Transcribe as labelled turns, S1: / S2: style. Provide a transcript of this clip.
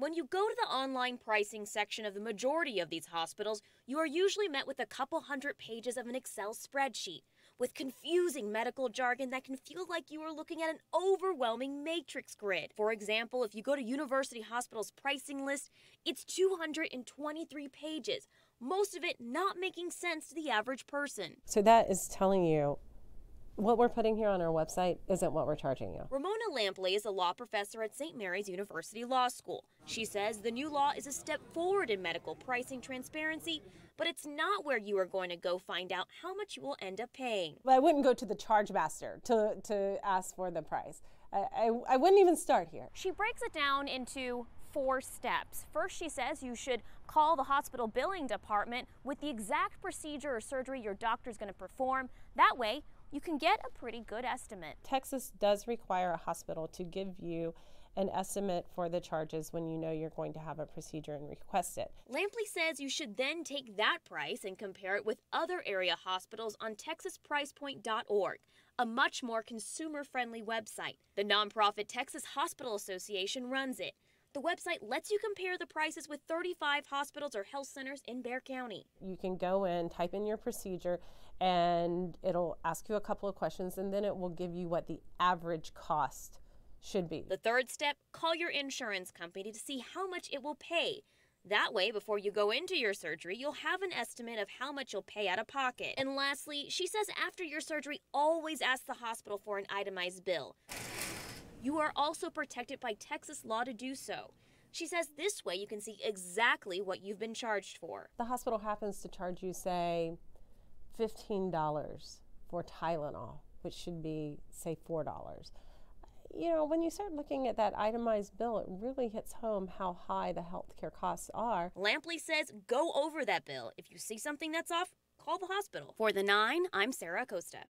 S1: When you go to the online pricing section of the majority of these hospitals, you are usually met with a couple hundred pages of an Excel spreadsheet with confusing medical jargon that can feel like you are looking at an overwhelming matrix grid. For example, if you go to University Hospital's pricing list, it's 223 pages, most of it not making sense to the average person.
S2: So that is telling you what we're putting here on our website isn't what we're charging you.
S1: Ramona Lampley is a law professor at St. Mary's University Law School. She says the new law is a step forward in medical pricing transparency, but it's not where you are going to go find out how much you will end up paying.
S2: But I wouldn't go to the charge master to ask for the price. I wouldn't even start here.
S3: She breaks it down into 4 steps. First, she says you should call the hospital billing department with the exact procedure or surgery your doctor's going to perform. That way, you can get a pretty good estimate.
S2: Texas does require a hospital to give you an estimate for the charges when you know you're going to have a procedure and request it.
S1: Lampley says you should then take that price and compare it with other area hospitals on texaspricepoint.org, a much more consumer-friendly website. The nonprofit Texas Hospital Association runs it. The website lets you compare the prices with 35 hospitals or health centers in Bexar County.
S2: You can go in, type in your procedure, and it'll ask you a couple of questions, and then it will give you what the average cost should be.
S1: The third step, call your insurance company to see how much it will pay. That way, before you go into your surgery, you'll have an estimate of how much you'll pay out of pocket. And lastly, she says after your surgery, always ask the hospital for an itemized bill. You are also protected by Texas law to do so. She says this way you can see exactly what you've been charged for.
S2: The hospital happens to charge you, say, $15 for Tylenol, which should be, say, $4. You know, when you start looking at that itemized bill, it really hits home how high the healthcare costs are.
S1: Lampley says go over that bill. If you see something that's off, call the hospital. For The 9, I'm Sarah Acosta.